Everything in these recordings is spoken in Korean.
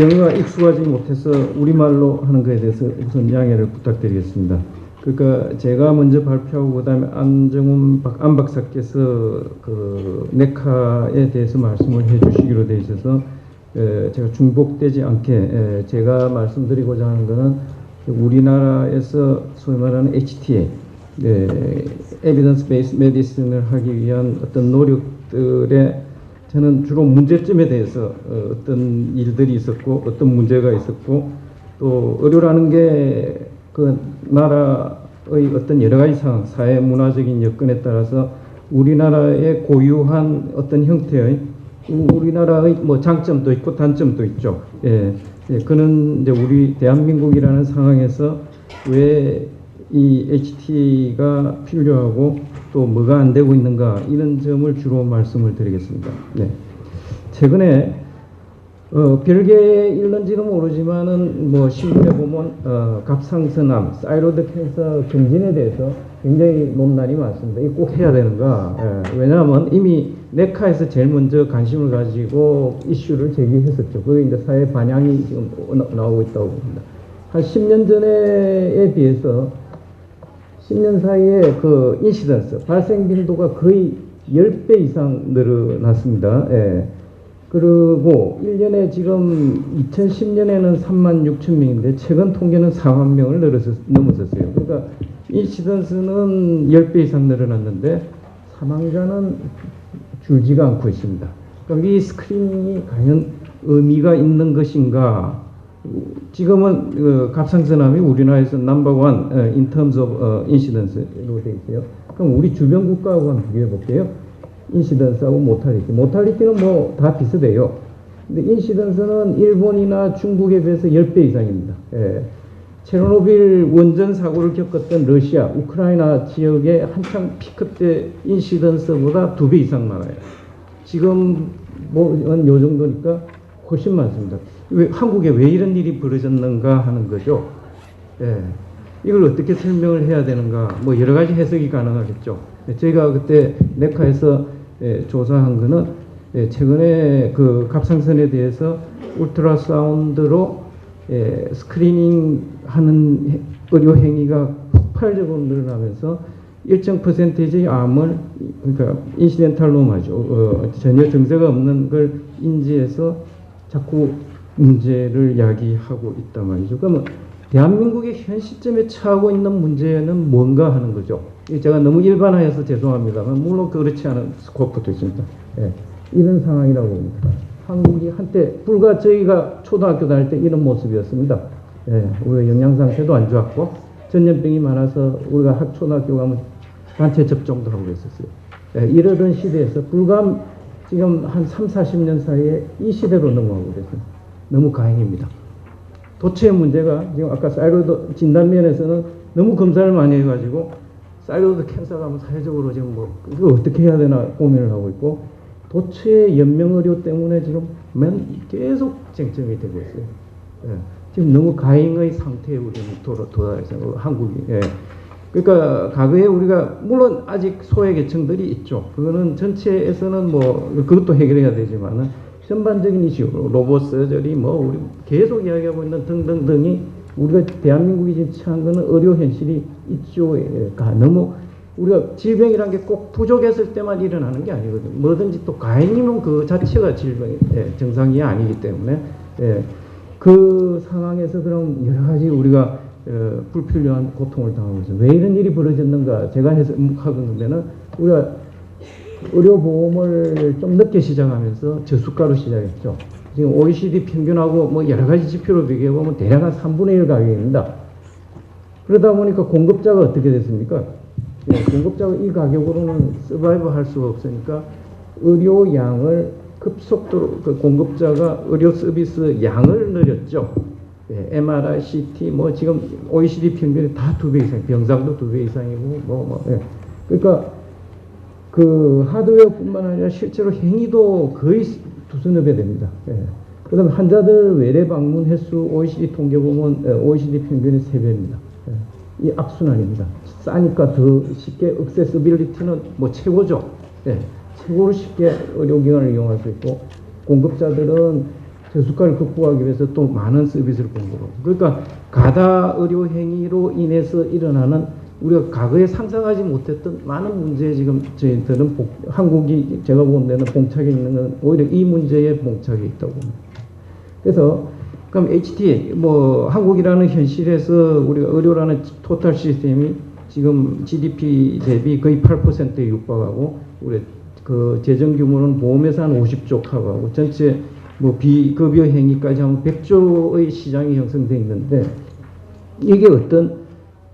영어가 익숙하지 못해서 우리말로 하는 것에 대해서 우선 양해를 부탁드리겠습니다. 그러니까 제가 먼저 발표하고 그다음에 안정훈 안 박사께서 그 네카에 대해서 말씀을 해주시기로 되어 있어서 제가 중복되지 않게 제가 말씀드리고자 하는 것은 우리나라에서 소위 말하는 HTA, Evidence Based Medicine을 하기 위한 어떤 노력들의 저는 주로 문제점에 대해서 어떤 일들이 있었고 어떤 문제가 있었고 또 의료라는 게 그 나라의 어떤 여러 가지 상황, 사회 문화적인 여건에 따라서 우리나라의 고유한 어떤 형태의 우리나라의 뭐 장점도 있고 단점도 있죠. 그는 이제 우리 대한민국이라는 상황에서 왜 이 HTA가 필요하고 또 뭐가 안 되고 있는가 이런 점을 주로 말씀을 드리겠습니다. 최근에 별개 일런지는 모르지만은 뭐 신문에 보면 갑상선암, 사이로드 캔서 경진에 대해서 굉장히 논란이 많습니다. 이거 꼭 해야 되는가? 왜냐하면 이미 네카에서 제일 먼저 관심을 가지고 이슈를 제기했었죠. 그게 이제 사회 반향이 지금 나오고 있다고 봅니다. 한 10년 전에 비해서 10년 사이에 그 인시던스, 발생 빈도가 거의 10배 이상 늘어났습니다. 그리고 1년에 지금 2010년에는 36,000명인데 최근 통계는 4만 명을 넘었었어요. 그러니까 인시던스는 10배 이상 늘어났는데 사망자는 줄지가 않고 있습니다. 그러니까 이 스크리닝이 과연 의미가 있는 것인가? 지금은 갑상선암이 우리나라에서 넘버원 in terms of incidence로 되어 있어요. 그럼 우리 주변 국가하고 한번 비교해 볼게요. 인시던스하고 모탈리티는 뭐 다 비슷해요. 근데 인시던스는 일본이나 중국에 비해서 10배 이상입니다. 체르노빌 원전 사고를 겪었던 러시아, 우크라이나 지역에 한창 피크 때 인시던스보다 2배 이상 많아요. 지금 뭐 요 정도니까 훨씬 많습니다. 한국에 왜 이런 일이 벌어졌는가 하는 거죠. 이걸 어떻게 설명을 해야 되는가, 뭐 여러 가지 해석이 가능하겠죠. 저희가 그때 네카에서 조사한 거는 최근에 그 갑상선에 대해서 울트라사운드로 스크리닝 하는 의료 행위가 폭발적으로 늘어나면서 일정 퍼센테이지의 암을, 그러니까 인시덴탈로마죠. 전혀 증세가 없는 걸 인지해서 자꾸 문제를 야기하고 있단 말이죠. 그러면 대한민국의 현 시점에 처하고 있는 문제는 뭔가 하는 거죠. 제가 너무 일반화해서 죄송합니다만 물론 그렇지 않은 스코프도 있습니다. 이런 상황이라고 봅니다. 한국이 한때 불과 저희가 초등학교 다닐 때 이런 모습이었습니다. 우리가 영양 상태도 안 좋았고 전염병이 많아서 우리가 초등학교 가면 단체 접종도 하고 있었어요. 이러던 시대에서 불과 지금 한 3, 40년 사이에 이 시대로 넘어가고 있습니다. 너무 다행입니다. 도체의 문제가 지금 아까 사이로드 진단면에서는 너무 검사를 많이 해가지고 사이로드 캔서가 뭐 사회적으로 지금 뭐 이거 어떻게 해야 되나 고민을 하고 있고 도체의 연명 의료 때문에 지금 계속 쟁점이 되고 있어요. 지금 너무 가행의 상태에 우리는 도달해서 한국이. 그러니까 과거에 우리가 물론 아직 소외계층들이 있죠. 그거는 전체에서는 뭐 그것도 해결해야 되지만은 전반적인 이슈, 로봇 서저리, 뭐 우리 계속 이야기하고 있는 등등등이 우리가 대한민국이 지금 처한 거는 의료 현실이 이쪽에가 너무 우리가 질병이란 게 꼭 부족했을 때만 일어나는 게 아니거든요. 뭐든지 또 가행이면 그 자체가 질병이 정상이 아니기 때문에 그 상황에서 그럼 여러 가지 우리가 불필요한 고통을 당하고 있어요. 왜 이런 일이 벌어졌는가? 제가 해석하는 데는 우리가 의료보험을 좀 늦게 시작하면서 저수가로 시작했죠. 지금 OECD 평균하고 뭐 여러 가지 지표로 비교해보면 대략 한 3분의 1 가격입니다. 그러다 보니까 공급자가 어떻게 됐습니까? 공급자가 이 가격으로는 서바이브 할 수가 없으니까 의료 양을 급속도로 그 공급자가 의료 서비스 양을 늘렸죠. MRI, CT, 뭐 지금 OECD 평균이 다 2배 이상, 병상도 2배 이상이고 그러니까 그 하드웨어뿐만 아니라 실제로 행위도 거의 두서너 배 됩니다. 그 다음에 환자들 외래 방문 횟수 OECD 통계 보면 OECD 평균이 3배입니다. 이 악순환입니다. 싸니까 더 쉽게 액세서빌리티는 뭐 최고죠. 최고로 쉽게 의료기관을 이용할 수 있고 공급자들은 저수가를 극복하기 위해서 또 많은 서비스를 공급하고 그러니까 가다 의료 행위로 인해서 일어나는 우리가 과거에 상상하지 못했던 많은 문제에 지금 저희들은 한국이 제가 본 데는 봉착해 있는 건 오히려 이 문제에 봉착해 있다고 봅니다. 그래서 그럼 HTA 뭐 한국이라는 현실에서 우리가 의료라는 토탈 시스템이 지금 GDP 대비 거의 8%에 육박하고 우리 그 재정 규모는 보험에서 한 50조 하고 전체 뭐 비급여 행위까지 하면 100조의 시장이 형성되어 있는데 이게 어떤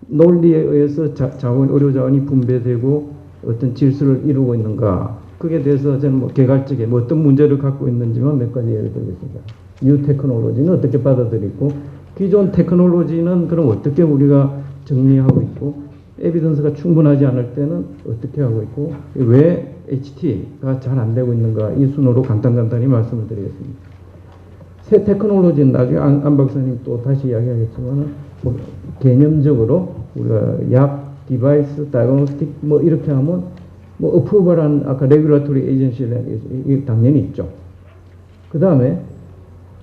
논리에 의해서 자원, 의료 자원이 분배되고 어떤 질서를 이루고 있는가 그에 대해서 저는 뭐 개괄적인 뭐 어떤 문제를 갖고 있는지만 몇 가지 예를 들겠습니다. 뉴 테크놀로지는 어떻게 받아들이고 기존 테크놀로지는 그럼 어떻게 우리가 정리하고 있고 에비던스가 충분하지 않을 때는 어떻게 하고 있고 왜 HT가 잘 안 되고 있는가 이 순으로 간단히 말씀을 드리겠습니다. 새 테크놀로지는 나중에 안 박사님 또 다시 이야기하겠지만 뭐 개념적으로 우리가 약, 디바이스, 다이그노스틱 뭐 이렇게 하면 뭐 어프로벌한 아까 레귤러토리 에이전시 당연히 있죠. 그 다음에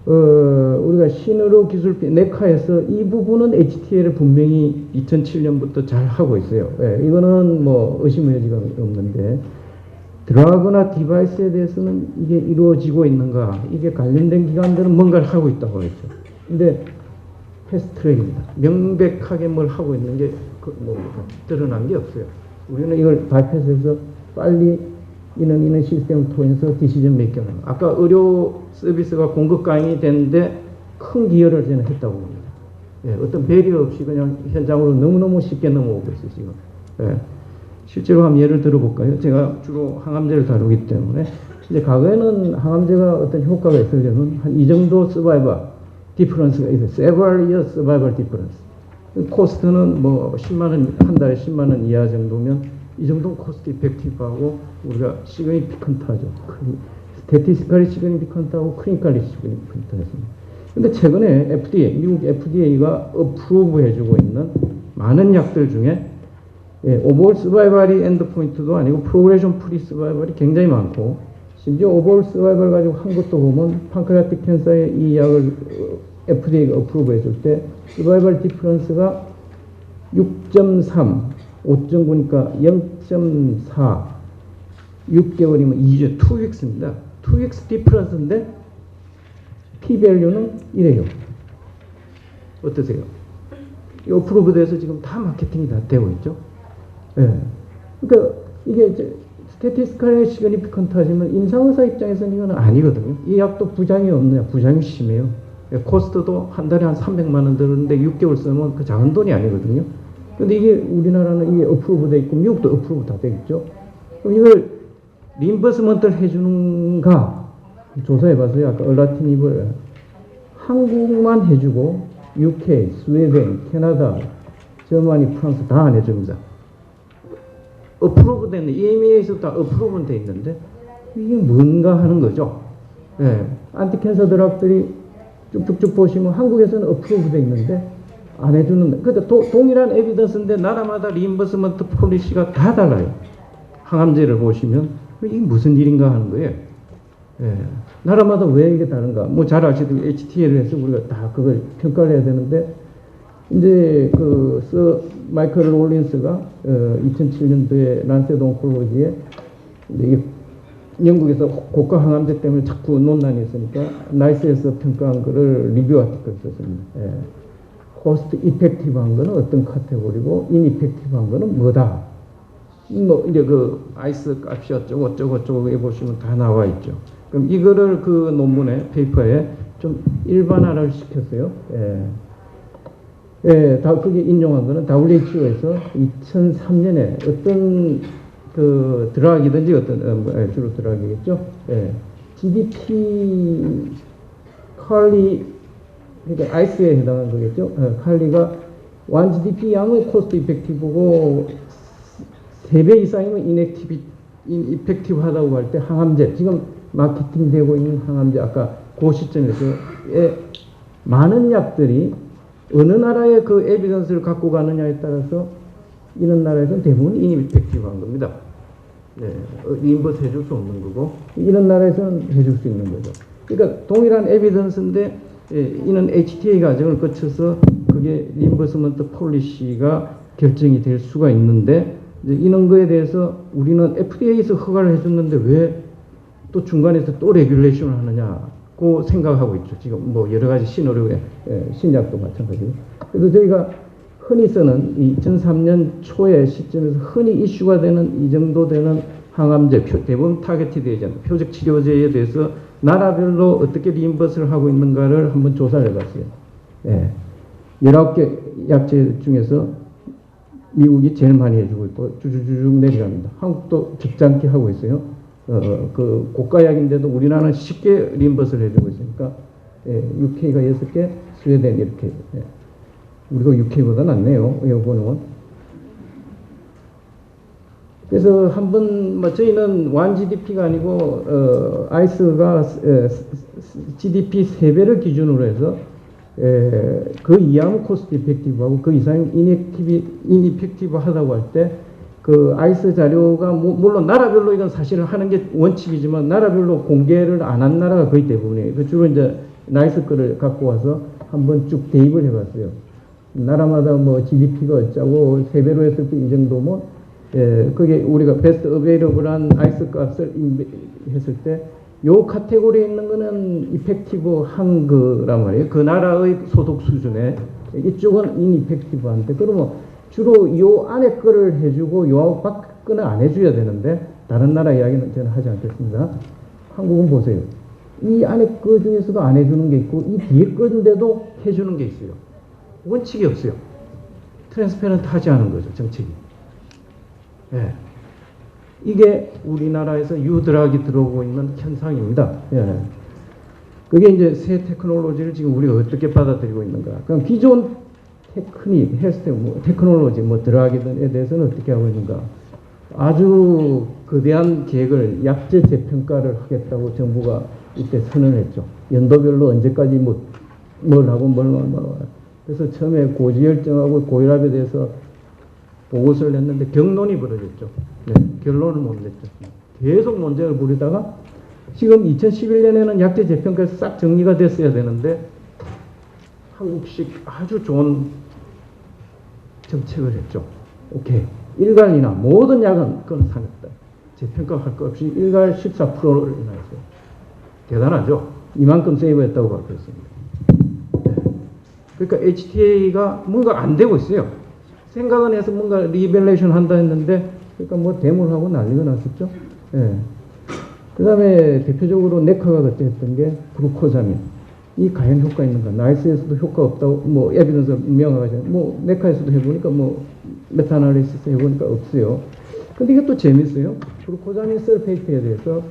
우리가 신의료 기술비 네카에서 이 부분은 HTL을 분명히 2007년부터 잘 하고 있어요. 예, 이거는 뭐 의심의 여지가 없는데 드라그나 디바이스에 대해서는 이게 이루어지고 있는가 이게 관련된 기관들은 뭔가를 하고 있다고 했죠. 근데 패스트트랙입니다. 명백하게 뭘 하고 있는 게 드러난 게 없어요. 우리는 이걸 바이패스해서 빨리 이런 시스템을 통해서 디시전 메이킹을 아까 의료 서비스가 공급 가능이 되는데 큰 기여를 저는 했다고 봅니다. 예, 어떤 배려 없이 그냥 현장으로 너무너무 쉽게 넘어오고 있어요, 지금. 예, 실제로 한번 예를 들어볼까요? 제가 주로 항암제를 다루기 때문에 이제 과거에는 항암제가 어떤 효과가 있으려면 한 이 정도 서바이벌 디퍼런스가 있어요. several years survival difference. 코스트는 뭐 10만 원, 한 달에 10만 원 이하 정도면 이 정도는 코스트 이펙티브하고 우리가 시그니피컨트하죠. 스태티스티컬리 시그니피컨트하고 클리니컬리 시그니피컨트했습니다. 근데 최근에 FDA, 미국 FDA가 어프로브 해주고 있는 많은 약들 중에 오버올 서바이벌이 엔드포인트도 아니고 프로그레션 프리 서바이벌이 굉장히 많고 심지어 오버올 서바이벌 가지고 한 것도 보면 판크레아틱 캔서에 이 약을 FDA가 어프로브 해줄 때 서바이벌 디퍼런스가 6.3 5.9니까 0.4 6개월이면 2주 2weeks입니다. 2weeks 디퍼런스인데 P-밸류는 이래요. 어떠세요? 이 어프로브 돼서 지금 다 마케팅이 다 되고 있죠. 예. 그러니까 이게 스태티스컬 시그니피컨트 하지만 임상의사 입장에서는 이건 아니거든요. 이 약도 부작용이 없느냐? 부작용이 심해요. 코스트도 한 달에 한 300만 원 들었는데 6개월 쓰면 그 작은 돈이 아니거든요. 근데 이게 우리나라는 이게 어프로브 돼 있고 미국도 어프로브 다 돼 있죠. 그럼 이걸 리임버스먼트를 해주는가 조사해봤어요. 아까 얼라티닙을 한국만 해주고 UK, 스웨덴, 캐나다, 저머니, 프랑스 다 안 해줍니다. 어프로브 되는 EMA에서 다 어프로브 돼 있는데 이게 뭔가 하는 거죠. 예. 안티캔서 드락들이 쭉쭉쭉 보시면 한국에서는 어프로브 돼 있는데 안 해주는, 그러니까 동일한 에비던스인데 나라마다 리임버스먼트 폴리시가 다 달라요. 항암제를 보시면 이게 무슨 일인가 하는 거예요. 예. 나라마다 왜 이게 다른가? 뭐 잘 아시다시피 HTL을 해서 우리가 다 그걸 평가를 해야 되는데 이제 그 마이클 롤린스가 2007년도에 란셋 온콜로지에 이게 영국에서 고가 항암제 때문에 자꾸 논란이 있으니까 나이스에서 평가한 거를 리뷰 아티클 썼습니다. 예. 코스트 이펙티브한 거는 어떤 카테고리고 인이펙티브한 거는 뭐다. 뭐 이제 그 아이스 값이 어쩌고 보시면 다 나와 있죠. 그럼 이거를 그 논문에 페이퍼에 좀 일반화를 시켰어요. 예. 예, 그게 인용한 거는 WHO에서 2003년에 어떤 그 드락이든지 어떤 주로 드락이겠죠. 예. GDP 칼리 그러니까 아이스에 해당하는 거겠죠. 칼리가 1 GDP 양의 코스트 이펙티브고 3배 이상이면 인이펙티브하다고 할 때 항암제 지금 마케팅되고 있는 항암제 아까 그 시점에서 많은 약들이 어느 나라의 그 에비던스를 갖고 가느냐에 따라서 이런 나라에서는 대부분 인이펙티브한 겁니다. 네, 리임버스 해줄 수 없는 거고 이런 나라에서는 해줄 수 있는 거죠. 그러니까 동일한 에비던스인데 이는 HTA 과정을 거쳐서 그게 리임버스먼트 폴리시가 결정이 될 수가 있는데 이런 거에 대해서 우리는 FDA에서 허가를 해줬는데 왜 또 중간에서 또 레귤레이션을 하느냐고 생각하고 있죠. 지금 뭐 여러 가지 신의료의 신약도 마찬가지고. 그래서 저희가 흔히 쓰는 2003년 초의 시점에서 흔히 이슈가 되는 이 정도 되는 항암제, 대부분 타겟티드 에이전트, 표적 치료제에 대해서 나라별로 어떻게 리임버스를 하고 있는가를 한번 조사를 해봤어요. 19개 약제 중에서 미국이 제일 많이 해주고 있고 쭉쭉 내려갑니다. 한국도 적잖게 하고 있어요. 그 고가약인데도 우리나라는 쉽게 리임버스를 해주고 있으니까 UK가 6개, 스웨덴 이렇게. 우리가 UK보다 낫네요. 요거는. 그래서 한번 뭐 저희는 1 GDP가 아니고 아이스가 GDP 3배를 기준으로 해서 그 이하면 코스트 이펙티브하고 그 이상 인이펙티브하다고 할 때 그 아이스 자료가 물론 나라별로 이건 사실은 하는 게 원칙이지만 나라별로 공개를 안 한 나라가 거의 대부분이에요. 그 주로 이제 나이스 거를 갖고 와서 한번 쭉 대입을 해봤어요. 나라마다 뭐 GDP가 어쩌고 3배로 했을 때 이 정도면 그게 우리가 베스트 어베이러블한 아이스 값을 했을 때 요 카테고리에 있는 거는 이펙티브 한 거란 말이에요. 그 나라의 소득 수준에 이쪽은 인이펙티브한데 그러면 주로 요 안에 거를 해주고 요 밖 거는 안 해줘야 되는데 다른 나라 이야기는 저는 하지 않겠습니다. 한국은 보세요. 이 안에 거 중에서도 안 해주는 게 있고 이 뒤에 거인데도 해주는 게 있어요. 원칙이 없어요. 트랜스페런트 하지 않은 거죠, 정책이. 예. 이게 우리나라에서 유드락이 들어오고 있는 현상입니다. 예. 그게 이제 새 테크놀로지를 지금 우리가 어떻게 받아들이고 있는가. 그럼 기존 테크닉, 헬스테, 테크놀로지, 드락에 대해서는 어떻게 하고 있는가. 아주 거대한 계획을 약제 재평가를 하겠다고 정부가 이때 선언했죠. 연도별로 언제까지 뭘 하고 뭘. 그래서 처음에 고지혈증하고 고혈압에 대해서 보고서를 냈는데 경론이 벌어졌죠. 네, 결론을 못 냈죠. 계속 논쟁을 벌이다가 지금 2011년에는 약제 재평가에서 싹 정리가 됐어야 되는데 한국식 아주 좋은 정책을 했죠. 오케이. 일괄이나 모든 약은 그건 상했다. 재평가할 것 없이 일괄 14%를 인하했어요. 대단하죠. 이만큼 세이브했다고 발표했습니다. 네. 그러니까 HTA가 뭔가 안 되고 있어요. 생각은 해서 뭔가 리밸레이션 한다 했는데 그러니까 뭐 대물하고 난리가 났었죠. 예. 그 다음에 대표적으로 네카가 그때 했던 게 글루코자민. 이 과연 효과 있는가? 나이스에서도 효과 없다고 에비던스 명확하죠. 네카에서도 해보니까 메타아나리시스 해보니까 없어요. 근데 이게 또 재밌어요. 글루코자민 설페이트에 대해서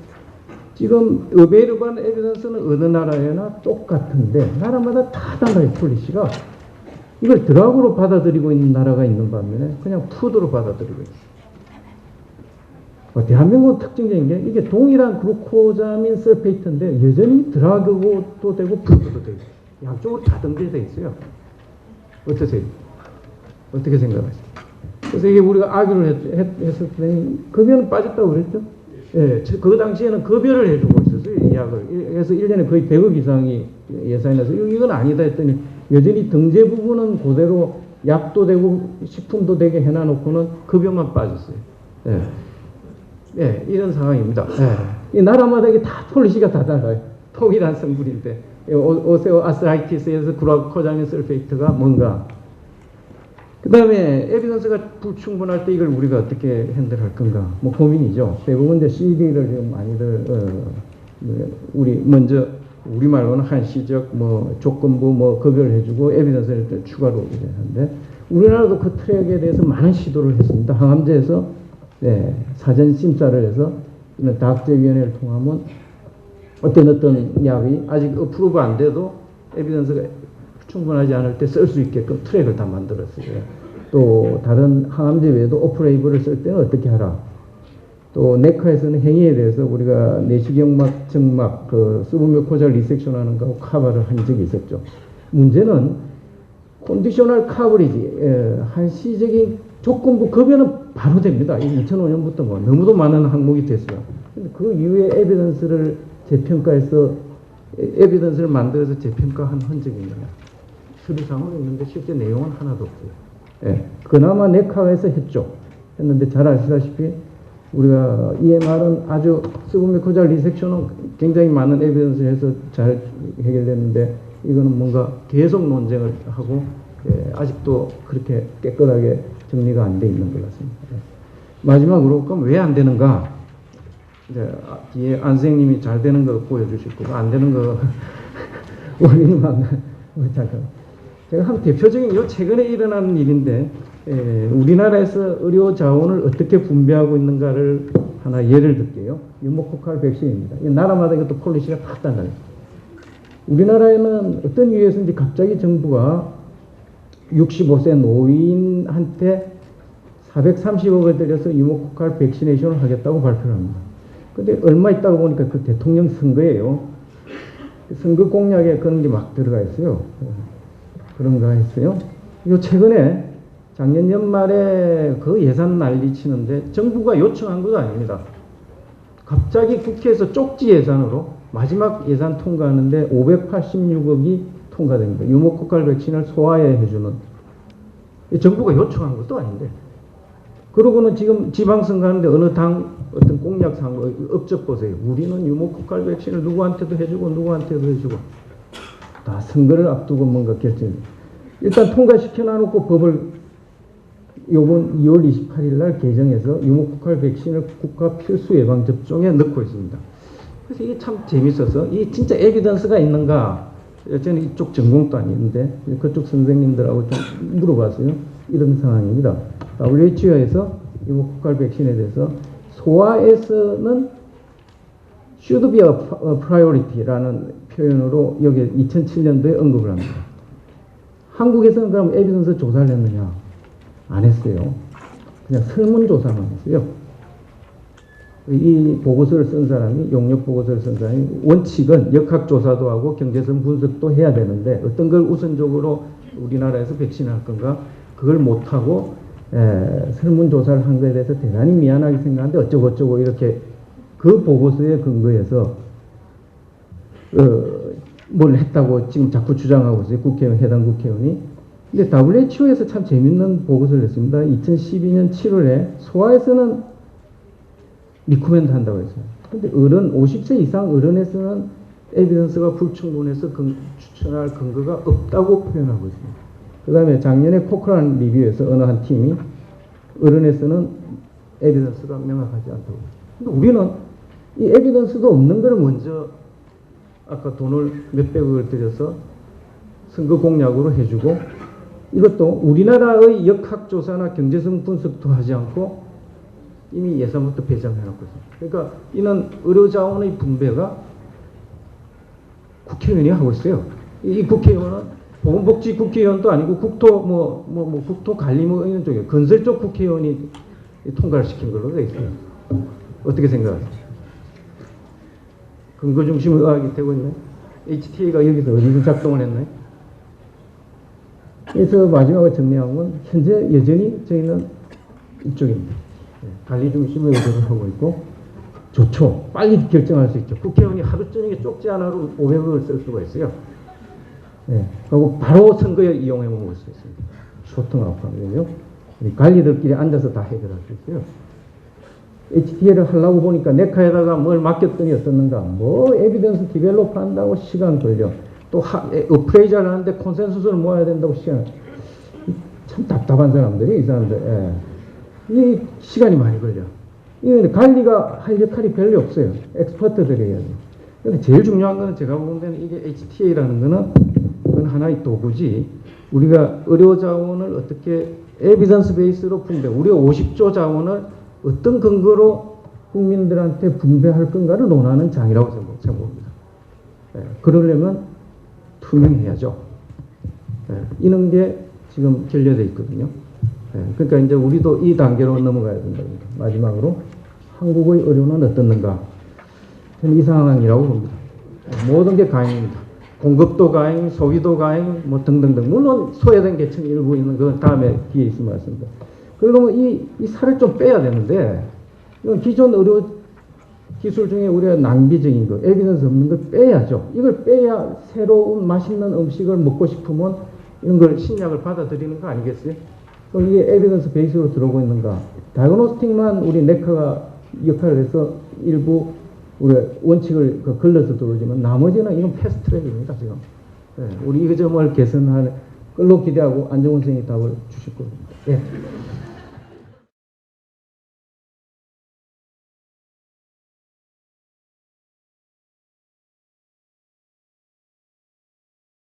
지금 어베이러블한 에비던스는 어느 나라에나 똑같은데 나라마다 다 달라요. 폴리시가. 이걸 드락으로 받아들이고 있는 나라가 있는 반면에 그냥 푸드로 받아들이고 있어요. 대한민국은 특징적인 게 이게 동일한 글루코자민 설페이트인데 여전히 드락으로도 되고 푸드도 되고 양쪽으로 다 등재되어 있어요. 어떠세요? 어떻게 생각하세요? 그래서 이게 우리가 아기를 했을 때 급여는 빠졌다고 그랬죠? 예, 그 당시에는 급여를 해주고 있었어요. 이 약을. 그래서 1년에 거의 100억 이상이 예산이 나서 이건 아니다 했더니 여전히 등재 부분은 그대로 약도 되고 식품도 되게 해놔놓고는 급여만 빠졌어요. 예. 예, 이런 상황입니다. 예. 이 나라마다 이게 다 폴리시가 다 달라요. 통일한 성분인데 오세오아스라이티스에서 글루코자민 설페이트가 뭔가. 그 다음에 에비던스가 불충분할 때 이걸 우리가 어떻게 핸들할 건가 고민이죠. 대부분 이제 CD를 지금 많이들 우리 먼저 우리말로는 한시적 조건부 급여를 해주고 에비던스를 추가로 이제 하는데 우리나라도 그 트랙에 대해서 많은 시도를 했습니다. 항암제에서 사전 심사를 해서 다학제위원회를 통하면 어떤 약이 아직 어프로브 안 돼도 에비던스가 충분하지 않을 때 쓸 수 있게끔 트랙을 다 만들었어요. 또 다른 항암제 외에도 오프레이블을 쓸 때는 어떻게 하라. 또 네카에서는 행위에 대해서 우리가 내시경막, 정막, 서브뮤코잘 리섹션하는 거하고 커버를 한 적이 있었죠. 문제는 컨디셔널 커버리지, 한시적인 조건부 급여는 바로 됩니다. 2005년부터 너무도 많은 항목이 됐어요. 근데 그 이후에 에비던스를 재평가해서 에비던스를 만들어서 재평가한 흔적이 있느냐. 서류상으로 있는데 실제 내용은 하나도 없고요. 예, 그나마 네카에서 했는데 잘 아시다시피 우리가 EMR은 아주 서브뮤코잘 리섹션은 굉장히 많은 에비던스를 해서 잘 해결됐는데 이거는 뭔가 계속 논쟁을 하고 아직도 그렇게 깨끗하게 정리가 안 돼 있는 것 같습니다. 마지막으로 그럼 왜 안 되는가? 이제 뒤에 안 선생님이 잘 되는 거 보여주실 거고 안 되는 거 원인만 잠깐. 제가 한 대표적인 요 최근에 일어나는 일인데 우리나라에서 의료 자원을 어떻게 분배하고 있는가를 하나 예를 들게요. 유모코칼 백신입니다. 나라마다 이것도 폴리시가 다 달라요. 우리나라에는 어떤 이유에서인지 갑자기 정부가 65세 노인한테 430억을 들여서 유모코칼 백시네이션을 하겠다고 발표를 합니다. 근데 얼마 있다고 보니까 그 대통령 선거예요. 선거 공약에 그런 게 막 들어가 있어요. 그런가 했어요. 요 최근에 작년 연말에 그 예산 난리 치는데 정부가 요청한 것도 아닙니다. 갑자기 국회에서 쪽지 예산으로 마지막 예산 통과하는데 586억이 통과됩니다. 유모코칼 백신을 소화해 주는 정부가 요청한 것도 아닌데 그러고는 지금 지방선거 하는데 어느 당 어떤 공약상 업적 보세요. 우리는 유모코칼 백신을 누구한테도 해주고 누구한테도 해주고 다 선거를 앞두고 뭔가 결정. 일단 통과시켜 놔놓고 법을 이번 2월 28일 날 개정해서 유모코칼 백신을 국가 필수 예방 접종에 넣고 있습니다. 그래서 이게 참 재밌어서 이 진짜 에비던스가 있는가? 저는 이쪽 전공도 아닌데 그쪽 선생님들하고 좀 물어봤어요. 이런 상황입니다. WHO에서 유모코칼 백신에 대해서 소아에서는 should be a priority라는 표현으로 여기 2007년도에 언급을 합니다. 한국에서는 그럼 에비던스 조사를 했느냐? 안 했어요. 그냥 설문조사만 했어요. 이 보고서를 쓴 사람이, 용역 보고서를 쓴 사람이 원칙은 역학조사도 하고 경제성 분석도 해야 되는데 어떤 걸 우선적으로 우리나라에서 백신할 건가? 그걸 못하고 설문조사를 한 거에 대해서 대단히 미안하게 생각하는데 어쩌고 이렇게 그 보고서에 근거해서 뭘 했다고 지금 자꾸 주장하고 있어요. 해당 국회의원이. 근데 WHO에서 참 재밌는 보고서를 냈습니다. 2012년 7월에 소아에서는 리코멘드 한다고 했어요. 근데 50세 이상 어른에서는 에비던스가 불충분해서 추천할 근거가 없다고 표현하고 있습니다. 그 다음에 작년에 포크란 리뷰에서 어느 한 팀이 어른에서는 에비던스가 명확하지 않다고. 근데 우리는 이 에비던스도 없는 걸 먼저 아까 돈을 몇백억을 들여서 선거 공약으로 해주고 이것도 우리나라의 역학조사나 경제성 분석도 하지 않고 이미 예산부터 배정해놓고 있습니다. 그러니까 이는 의료자원의 분배가 국회의원이 하고 있어요. 이 국회의원은 보건복지 국회의원도 아니고 국토관리의원 쪽에 건설 쪽 국회의원이 통과를 시킨 걸로 되어 있어요. 어떻게 생각하세요? 근거 중심 의학이 되고 있나요? HTA가 여기서 어디서 작동을 했나요? 그래서 마지막으로 정리하면 현재 여전히 저희는 이쪽입니다. 관리 중심의 의도를 하고 있고 좋죠. 빨리 결정할 수 있죠. 국회의원이 하루 저녁에 쪽지 하나로 500억을 쓸 수가 있어요. 그리고 바로 선거에 이용해 먹을 수 있습니다. 소통하고요. 관리들끼리 앉아서 다 해결할 수 있어요. HTA를 하려고 보니까 네카에다가 뭘 맡겼더니 어떻는가. 에비던스 디벨롭 한다고 시간 걸려. 또 어프레이저를 하는데 콘센서스를 모아야 된다고 시간. 참 답답한 사람들이 이 사람들. 이 시간이 많이 걸려. 이 관리가 할 역할이 별로 없어요. 엑스퍼트들이 해야 돼요. 근데 제일 중요한 거는 제가 보는 데는 이게 HTA라는 거는 그건 하나의 도구지. 우리가 의료 자원을 어떻게 에비던스 베이스로 분배. 우리가 50조 자원을 어떤 근거로 국민들한테 분배할 건가를 논하는 장이라고 생각합니다. 그러려면 투명해야죠. 이런 게 지금 결여되어 있거든요. 그러니까 이제 우리도 이 단계로 넘어가야 된다. 마지막으로 한국의 의료는 어떻는가? 저는 이 상황이라고 봅니다. 모든 게 가행입니다. 공급도 가행, 소비도 가행, 등등등. 물론 소외된 계층 일부 있는 건 다음에 뒤에 있으면 말씀드립니다. 그러면 이 살을 좀 빼야 되는데, 이건 기존 의료 기술 중에 우리가 낭비적인 거, 에비던스 없는 걸 빼야죠. 이걸 빼야 새로운 맛있는 음식을 먹고 싶으면 이런 걸 신약을 받아들이는 거 아니겠어요? 그럼 이게 에비던스 베이스로 들어오고 있는가? 다이그노스틱만 우리 네카가 역할을 해서 일부 우리 원칙을 걸러서 들어오지만 나머지는 이건 패스트트랙입니다, 지금. 네, 우리 이 점을 개선할 걸로 기대하고 안정훈 선생님이 답을 주실 겁니다. 네.